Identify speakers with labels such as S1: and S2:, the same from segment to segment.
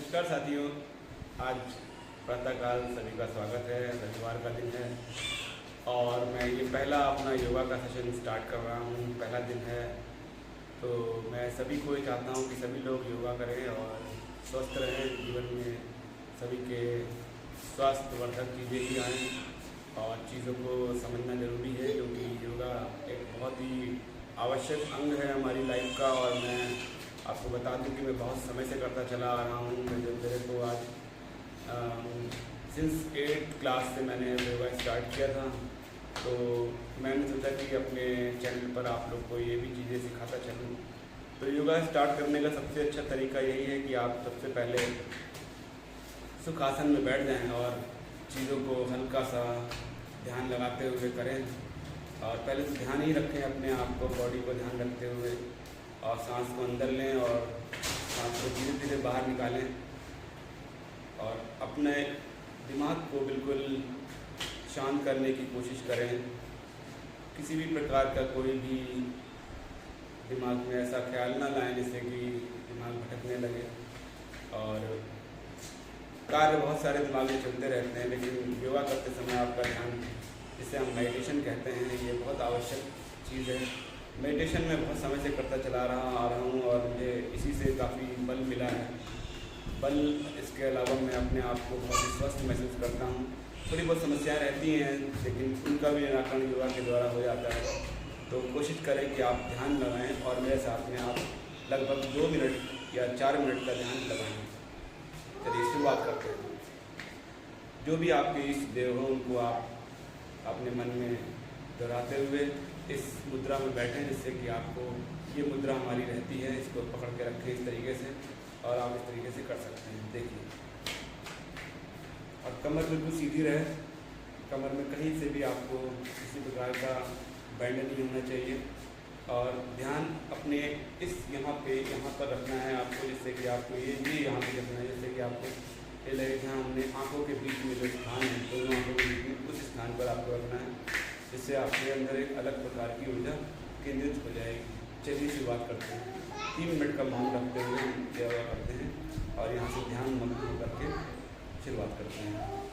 S1: नमस्कार साथियों, आज प्रातःकाल सभी का स्वागत है। रविवार का दिन है और मैं ये पहला अपना योगा का सेशन स्टार्ट कर रहा हूँ। पहला दिन है तो मैं सभी को ये चाहता हूँ कि सभी लोग योगा करें और स्वस्थ रहें। जीवन में सभी के स्वास्थ्यवर्धक चीज़ें ही आएँ और चीज़ों को समझना ज़रूरी है, क्योंकि योगा एक बहुत ही आवश्यक अंग है हमारी लाइफ का। और मैं आपको बता दूं कि मैं बहुत समय से करता चला आ रहा हूँ। मेरे को आज सिंस 8th क्लास से मैंने योगा स्टार्ट किया था, तो मैंने सोचा कि अपने चैनल पर आप लोग को ये भी चीज़ें सिखाता चलूँ। तो योगा स्टार्ट करने का सबसे अच्छा तरीका यही है कि आप सबसे पहले सुखासन में बैठ जाएं और चीज़ों को हल्का सा ध्यान लगाते हुए करें। और पहले तो ध्यान ही रखें अपने आप को, बॉडी को ध्यान रखते हुए, और सांस को अंदर लें और सांस को धीरे धीरे बाहर निकालें और अपने दिमाग को बिल्कुल शांत करने की कोशिश करें। किसी भी प्रकार का कोई भी दिमाग में ऐसा ख्याल ना लाएं जिससे कि दिमाग भटकने लगे। और कार्य बहुत सारे दिमाग में चलते रहते हैं, लेकिन योगा करते समय आपका ध्यान, जिसे हम मेडिटेशन कहते हैं, ये बहुत आवश्यक चीज़ है। मेडिटेशन में बहुत समय से करता चला आ रहा हूँ और मुझे इसी से काफ़ी बल मिला है। बल, इसके अलावा मैं अपने आप को बहुत ही स्वस्थ महसूस करता हूँ। थोड़ी बहुत समस्याएं रहती हैं, लेकिन उनका भी निराकरण योगा के द्वारा हो जाता है। तो कोशिश करें कि आप ध्यान लगाएं और मेरे साथ में आप लगभग 2 मिनट या 4 मिनट का ध्यान लगाएं। चलिए शुरुआत करते हैं। जो भी आपके इष्ट देव हो उनको आप अपने मन में दोहराते हुए इस मुद्रा में बैठें, जिससे कि आपको ये मुद्रा हमारी रहती है, इसको पकड़ के रखें इस तरीके से, और आप इस तरीके से कर सकते हैं। देखिए, और कमर बिल्कुल सीधी रहे। कमर में कहीं से भी आपको किसी प्रकार का बैंड नहीं होना चाहिए। और ध्यान अपने इस यहाँ पर रखना है आपको, जिससे कि आपको ये यहाँ पे रखना है, जिससे कि आपको ये लगे कि हाँ, हमने आँखों के बीच में जो स्थान है, दोनों आँखों के बीच में, उस स्थान पर आपको रखना है, जिससे आपके अंदर एक अलग प्रकार की ऊर्जा केंद्रित हो जाएगी। चलिए शुरुआत करते हैं। 3 मिनट का मौन रखते हुए हम योगा करते हैं और यहाँ से ध्यान मग्न करके शुरुआत करते हैं।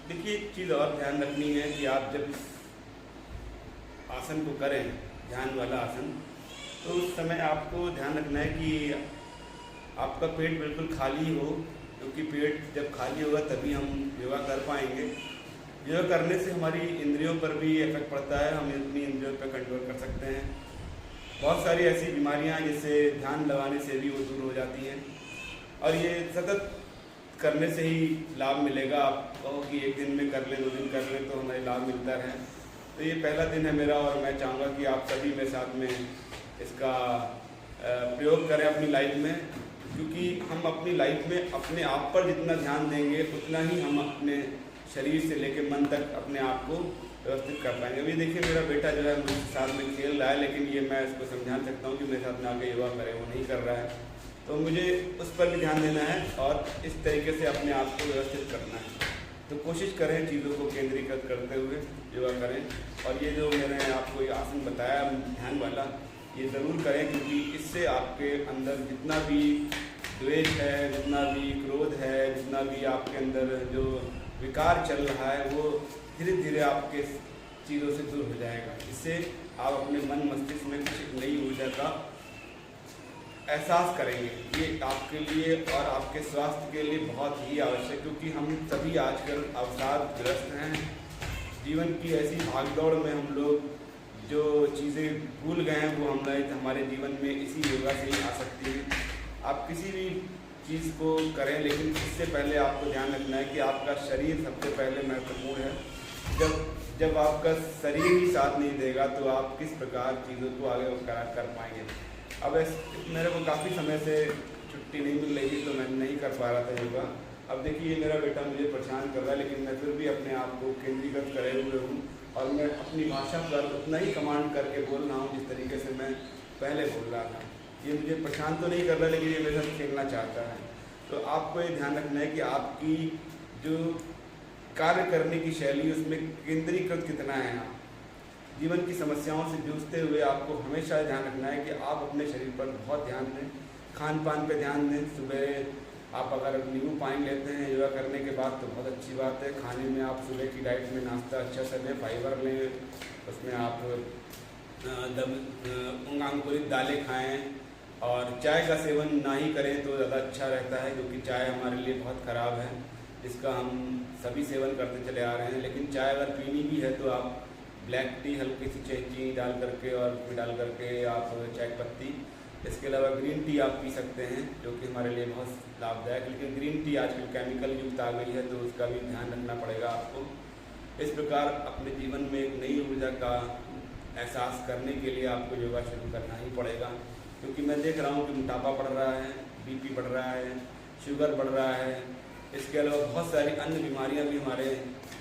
S1: देखिए, एक चीज़ और ध्यान रखनी है कि आप जब आसन को करें, ध्यान वाला आसन, तो उस समय आपको ध्यान रखना है कि आपका पेट बिल्कुल खाली हो, क्योंकि पेट जब खाली होगा तभी हम योगा कर पाएंगे। योगा करने से हमारी इंद्रियों पर भी इफेक्ट पड़ता है, हम अपनी इंद्रियों पर कंट्रोल कर सकते हैं। बहुत सारी ऐसी बीमारियां हैं जिससे ध्यान लगाने से भी वो दूर हो जाती हैं, और ये सतत करने से ही लाभ मिलेगा। आप कहो कि एक दिन में कर लें, 2 दिन कर लें, तो हमें लाभ मिलता रहे। तो ये पहला दिन है मेरा, और मैं चाहूँगा कि आप सभी मेरे साथ में इसका प्रयोग करें अपनी लाइफ में, क्योंकि हम अपनी लाइफ में अपने आप पर जितना ध्यान देंगे उतना ही हम अपने शरीर से लेकर मन तक अपने आप को व्यवस्थित कर पाएंगे। अभी देखिए, मेरा बेटा जो है मेरे साथ में खेल रहा है, लेकिन ये मैं इसको समझा सकता हूँ कि मेरे साथ में आके योगा करे, वो नहीं कर रहा है। तो मुझे उस पर भी ध्यान देना है और इस तरीके से अपने आप को व्यवस्थित करना है। तो कोशिश करें चीज़ों को केंद्रीकृत करते हुए योगा करें। और ये जो मैंने आपको ये आसन बताया ध्यान वाला, ये ज़रूर करें, क्योंकि इससे आपके अंदर जितना भी द्वेष है, जितना भी क्रोध है, जितना भी आपके अंदर जो विकार चल रहा है, वो धीरे धीरे आपके चीज़ों से दूर हो जाएगा। इससे आप अपने मन मस्तिष्क में कुछ नई ऊर्जा का एहसास करेंगे। ये आपके लिए और आपके स्वास्थ्य के लिए बहुत ही आवश्यक, क्योंकि हम सभी आजकल अवसादग्रस्त हैं। जीवन की ऐसी भागदौड़ में हम लोग जो चीज़ें भूल गए हैं वो हमारे जीवन में इसी योगा से ही आ सकती है। आप किसी भी चीज़ को करें, लेकिन इससे पहले आपको ध्यान रखना है कि आपका शरीर सबसे पहले महत्वपूर्ण है। जब आपका शरीर ही साथ नहीं देगा तो आप किस प्रकार चीज़ों को आगे कर पाएंगे। अब मेरे को काफ़ी समय से छुट्टी नहीं मिल रही थी, तो मैं नहीं कर पा रहा था योगा। अब देखिए मेरा बेटा मुझे परेशान कर रहा है, लेकिन मैं फिर भी अपने आप को केंद्रीकृत करे हुए हूँ और मैं अपनी भाषा पर उतना ही कमांड करके बोल रहा हूँ जिस तरीके से मैं पहले बोल रहा था। ये मुझे परेशान तो नहीं कर रहा, लेकिन ये मेरे साथ खेलना चाहता है। तो आपको ये ध्यान रखना है कि आपकी जो कार्य करने की शैली उसमें केंद्रीकृत कितना है। आप जीवन की समस्याओं से जूझते हुए आपको हमेशा ध्यान रखना है कि आप अपने शरीर पर बहुत ध्यान दें, खान पान पे ध्यान दें। सुबह आप अगर नींबू पानी लेते हैं योगा करने के बाद तो बहुत अच्छी बात है। खाने में आप सुबह की डाइट में नाश्ता अच्छा से लें, फाइबर लें, उसमें आप अंकुरित दालें खाएँ और चाय का सेवन ना ही करें तो ज़्यादा अच्छा रहता है, क्योंकि चाय हमारे लिए बहुत ख़राब है, जिसका हम सभी सेवन करते चले आ रहे हैं। लेकिन चाय अगर पीनी भी है तो आप ब्लैक टी हल्की सी चीनी डाल करके और उसमें डाल करके आप चाय पत्ती, इसके अलावा ग्रीन टी आप पी सकते हैं, जो कि हमारे लिए बहुत लाभदायक। लेकिन ग्रीन टी आजकल केमिकल युक्त आ गई है, तो उसका भी ध्यान रखना पड़ेगा आपको। इस प्रकार अपने जीवन में एक नई ऊर्जा का एहसास करने के लिए आपको योगा शुरू करना ही पड़ेगा, क्योंकि मैं देख रहा हूँ कि मोटापा बढ़ रहा है, बीपी बढ़ रहा है, शुगर बढ़ रहा है, इसके अलावा बहुत सारी अन्य बीमारियाँ भी हमारे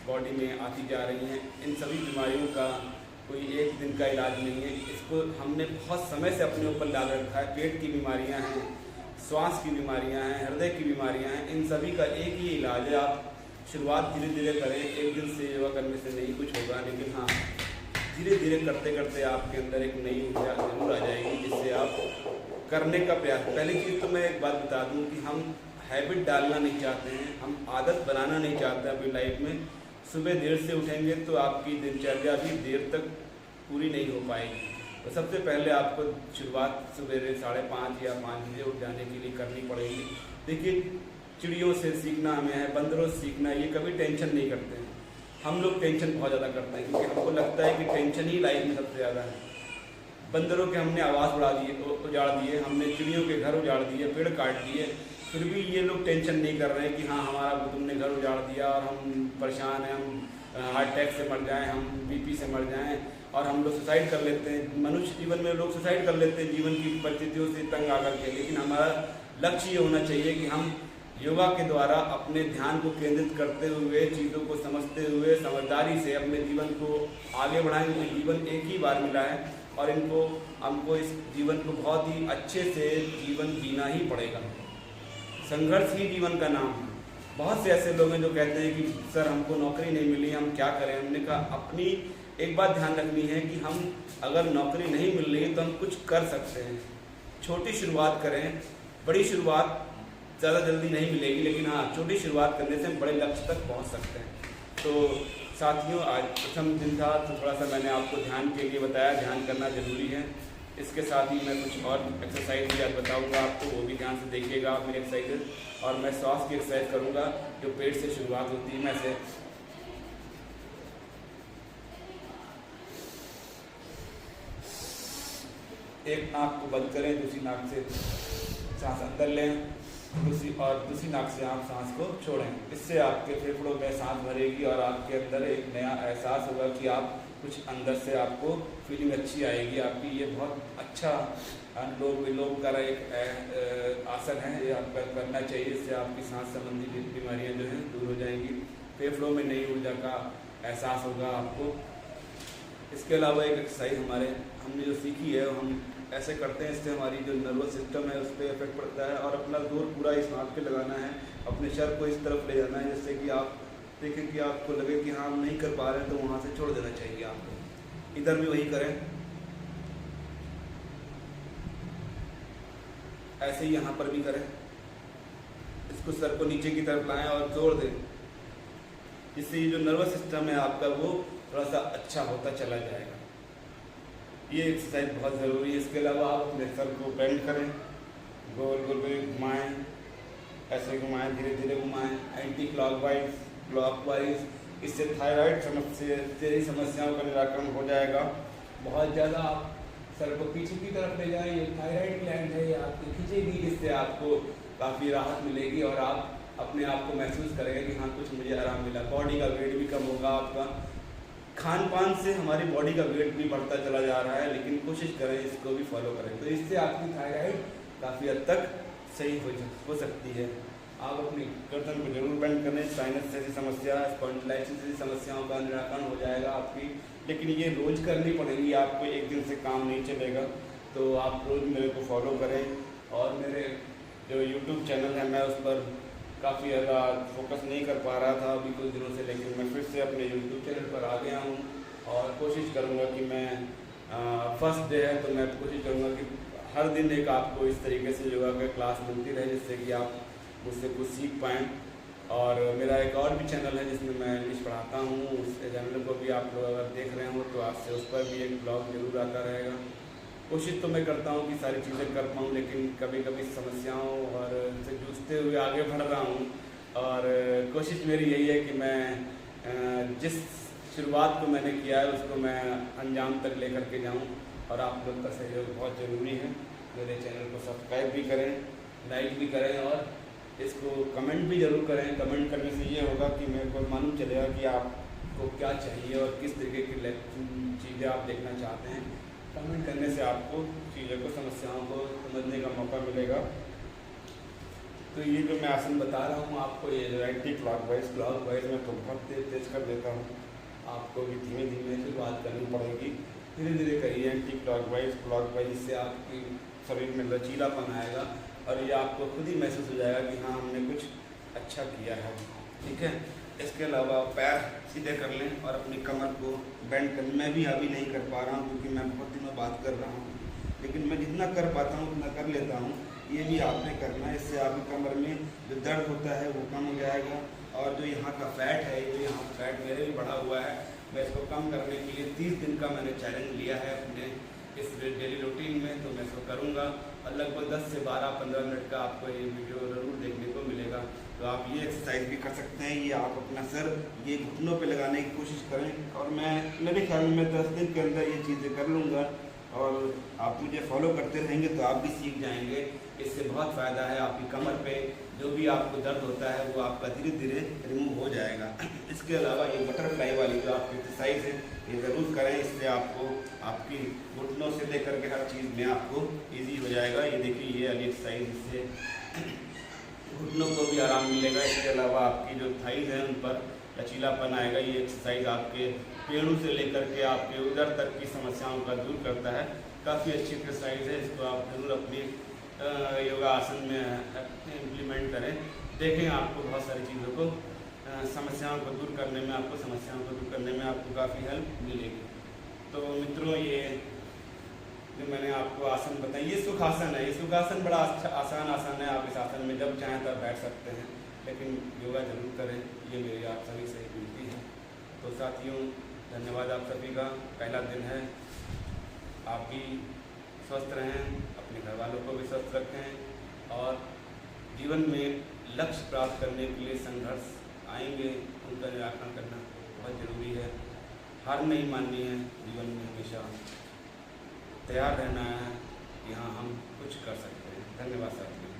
S1: बॉडी में आती जा रही हैं। इन सभी बीमारियों का कोई एक दिन का इलाज नहीं है, इसको हमने बहुत समय से अपने ऊपर डाल रखा है। पेट की बीमारियां हैं, श्वास की बीमारियां हैं, हृदय की बीमारियां हैं, इन सभी का एक ही इलाज है। आप शुरुआत धीरे धीरे करें, एक दिन से योगा करने से नहीं कुछ होगा, लेकिन हाँ धीरे धीरे करते करते आपके अंदर एक नई ऊर्जा जरूर आ जाएगी, जिससे आप करने का प्रयास। पहली चीज़ तो मैं एक बात बता दूँ कि हम हैबिट डालना नहीं चाहते हैं, हम आदत बनाना नहीं चाहते अपनी लाइफ में। सुबह देर से उठेंगे तो आपकी दिनचर्या भी देर तक पूरी नहीं हो पाएगी। तो सबसे पहले आपको शुरुआत सवेरे 5:30 या 5 बजे उठ जाने के लिए करनी पड़ेगी। देखिए चिड़ियों से सीखना हमें है, बंदरों से सीखना है, ये कभी टेंशन नहीं करते हैं। हम लोग टेंशन बहुत ज़्यादा करते हैं, क्योंकि हमको लगता है कि टेंशन ही लाइफ में सबसे ज़्यादा है। बंदरों के हमने आवास उजाड़ दिए, हमने चिड़ियों के घर उजाड़ दिए, पेड़ काट दिए, फिर भी ये लोग टेंशन नहीं कर रहे हैं कि हाँ हमारा तुमने घर उजाड़ दिया और हम परेशान हैं, हम हार्ट अटैक से मर जाएं, हम बीपी से मर जाएं, और हम लोग सुसाइड कर लेते हैं। मनुष्य जीवन में लोग सुसाइड कर लेते हैं जीवन की परिस्थितियों से तंग आकर के। लेकिन हमारा लक्ष्य ये होना चाहिए कि हम योगा के द्वारा अपने ध्यान को केंद्रित करते हुए, चीज़ों को समझते हुए, समझदारी से अपने जीवन को आगे बढ़ाएंगे। जीवन एक ही बार मिला है और हमको इस जीवन को बहुत ही अच्छे से जीवन जीना ही पड़ेगा। संघर्ष ही जीवन का नाम है। बहुत से ऐसे लोग हैं जो कहते हैं कि सर हमको नौकरी नहीं मिली, हम क्या करें। हमने कहा अपनी एक बात ध्यान रखनी है कि हम अगर नौकरी नहीं मिल रही है तो हम कुछ कर सकते हैं। छोटी शुरुआत करें, बड़ी शुरुआत ज़्यादा जल्दी नहीं मिलेगी, लेकिन हाँ छोटी शुरुआत करने से हम बड़े लक्ष्य तक पहुंच सकते हैं। तो साथियों आज प्रथम दिन था, तो थोड़ा सा मैंने आपको ध्यान के लिए बताया, ध्यान करना जरूरी है। इसके साथ ही मैं कुछ और एक्सरसाइज भी आज बताऊंगा आपको, वो भी ध्यान से देखिएगा आप मेरी एक्सरसाइज। और मैं श्वास की एक्सरसाइज करूंगा जो पेट से शुरुआत होती है। मैं से एक नाक को बंद करें, दूसरी नाक से सांस अंदर लें, दूसरी नाक से आप सांस को छोड़ें। इससे आपके फेफड़ों में सांस भरेगी और आपके अंदर एक नया एहसास होगा कि आप कुछ अंदर से आपको फीलिंग अच्छी आएगी आपकी। ये बहुत अच्छा अनुलोम विलोम का एक आसन है, ये आपका करना चाहिए। इससे आपकी सांस संबंधी बीमारियां जो हैं दूर हो जाएंगी, फेफड़ों में नई ऊर्जा का एहसास होगा आपको। इसके अलावा एक एक्सरसाइज हमने जो सीखी है हम ऐसे करते हैं, इससे हमारी जो नर्वस सिस्टम है उस पर इफेक्ट पड़ता है। और अपना जोर पूरा इस हाथ पे लगाना है, अपने सर को इस तरफ ले जाना है, जिससे कि आप देखें कि आपको लगे कि हाँ हम नहीं कर पा रहे हैं तो वहाँ से छोड़ देना चाहिए आपको। इधर भी वही करें, ऐसे ही यहाँ पर भी करें। इसको सर को नीचे की तरफ लाएं और जोड़ दें, जिससे ये जो नर्वस सिस्टम है आपका वो थोड़ा सा अच्छा होता चला जाएगा। ये एक्सरसाइज बहुत ज़रूरी है। इसके अलावा आप अपने सर को बेंड करें, गोल गोल घुमाएँ, ऐसे घुमाएँ, धीरे धीरे घुमाएँ, एंटी क्लॉकवाइज क्लॉकवाइज। इससे थायराइड समस्याओं का निराकरण हो जाएगा। बहुत ज़्यादा आप सर को पीछे की तरफ ले जाएं, ये थायराइड ग्लैंड है, ये आपकी खींचेगी, जिससे आपको काफ़ी राहत मिलेगी और आप अपने आप को महसूस करेंगे कि हाँ कुछ मुझे आराम मिला। बॉडी का वेट भी कम होगा आपका। खान पान से हमारी बॉडी का वेट भी बढ़ता चला जा रहा है, लेकिन कोशिश करें इसको भी फॉलो करें, तो इससे आपकी थायराइड काफ़ी हद तक सही हो सकती है। आप अपनी गर्दन को जरूर बेंड करें। साइनस जैसी समस्या, स्पॉन्डिलाइटिस जैसी समस्याओं का निराकरण हो जाएगा आपकी, लेकिन ये रोज़ करनी पड़ेगी आपको, एक दिन से काम नहीं चलेगा। तो आप रोज़ मेरे को फॉलो करें। और मेरे जो यूट्यूब चैनल है मैं उस पर काफ़ी ज़्यादा फोकस नहीं कर पा रहा था अभी कुछ दिनों से, लेकिन मैं फिर से अपने यूट्यूब चैनल पर आ गया हूँ और कोशिश करूँगा कि मैं फर्स्ट डे है तो मैं कोशिश करूँगा कि हर दिन एक आपको इस तरीके से योगा की क्लास मिलती रहे, जिससे कि आप मुझसे कुछ सीख पाएँ। और मेरा एक और भी चैनल है जिसमें मैं इंग्लिश पढ़ाता हूँ, उस चैनल को भी आप लोग अगर देख रहे हो तो आपसे उस पर भी एक ब्लॉग जरूर आता रहेगा। कोशिश तो मैं करता हूँ कि सारी चीज़ें कर पाऊँ, लेकिन कभी कभी समस्याओं और से जूझते हुए आगे बढ़ रहा हूँ। और कोशिश मेरी यही है कि मैं जिस शुरुआत को मैंने किया है उसको मैं अंजाम तक लेकर के जाऊँ, और आप लोग का सहयोग बहुत ज़रूरी है। मेरे चैनल को सब्सक्राइब भी करें, लाइक भी करें और इसको कमेंट भी ज़रूर करें। कमेंट करने से ये होगा कि मेरे को मालूम चलेगा कि आपको क्या चाहिए और किस तरीके की चीज़ें आप देखना चाहते हैं। कमेंट करने से आपको चीज़ों को, समस्याओं को समझने का मौका मिलेगा। तो ये जो मैं आसन बता रहा हूँ आपको, ये जो एंटी क्लॉकवाइज में तो बहुत तेज कर देता हूँ, आपको भी धीमे धीमे शुरुआत करनी पड़ेगी। धीरे धीरे करिए एंटी क्लॉकवाइज, इससे आपकी शरीर में लचीलापन आएगा और ये आपको खुद ही महसूस हो जाएगा कि हाँ हमने कुछ अच्छा किया है। ठीक है। इसके अलावा पैर सीधे कर लें और अपनी कमर को बेंड कर। मैं भी अभी नहीं कर पा रहा हूँ क्योंकि मैं बहुत दिनों बात कर रहा हूँ, लेकिन मैं जितना कर पाता हूँ उतना कर लेता हूँ। ये भी आपने करना है, इससे आपकी कमर में जो दर्द होता है वो कम हो जाएगा। और जो यहाँ का फैट है, जो यहाँ फैट मेरे भी बढ़ा हुआ है, मैं इसको कम करने के लिए 30 दिन का मैंने चैलेंज लिया है अपने इस डेली रूटीन में। तो मैं इसको करूँगा और लगभग 10 से 12-15 मिनट का आपको ये वीडियो ज़रूर देखने को मिलेगा। तो आप ये एक्सरसाइज भी कर सकते हैं। ये आप अपना सर ये घुटनों पे लगाने की कोशिश करें और मेरे ख्याल में 10 दिन के अंदर ये चीज़ें कर लूँगा और आप मुझे फॉलो करते रहेंगे तो आप भी सीख जाएंगे। इससे बहुत फ़ायदा है। आपकी कमर पे जो भी आपको दर्द होता है वो आपका धीरे धीरे रिमूव हो जाएगा। इसके अलावा ये बटरफ्लाई वाली जो आपकी एक्सरसाइज है ये ज़रूर करें। इससे आपको आपकी घुटनों से लेकर के हर चीज़ में आपको ईजी हो जाएगा। ये देखिए ये वाली एक्सरसाइज, इससे घुटनों को भी आराम मिलेगा। इसके अलावा आपकी जो थाइज हैं उन पर लचीलापन आएगा। ये एक्सरसाइज आपके पेड़ों से लेकर के आपके उधर तक की समस्याओं का दूर करता है। काफ़ी अच्छी एक्सरसाइज है, इसको आप जरूर अपनी योगा आसन में इम्प्लीमेंट करें। देखें आपको बहुत सारी चीज़ों को समस्याओं को दूर करने में आपको काफ़ी हेल्प मिलेगी। तो मित्रों ये जो मैंने आपको आसन बताया ये सुखासन है। ये सुखासन बड़ा अच्छा आसान आसन है। आप इस आसन में जब चाहें तब बैठ सकते हैं, लेकिन योगा जरूर करें। ये मेरी आप सभी से विनती है। तो साथियों धन्यवाद आप सभी का। पहला दिन है, आप भी स्वस्थ रहें, अपने घर वालों को भी स्वस्थ रखें और जीवन में लक्ष्य प्राप्त करने के लिए संघर्ष आएंगे, उनका निराकरण करना बहुत ज़रूरी है। हार नहीं माननी है, जीवन में हमेशा तैयार रहना है कि हाँ हम कुछ कर सकते हैं। धन्यवाद साथियों।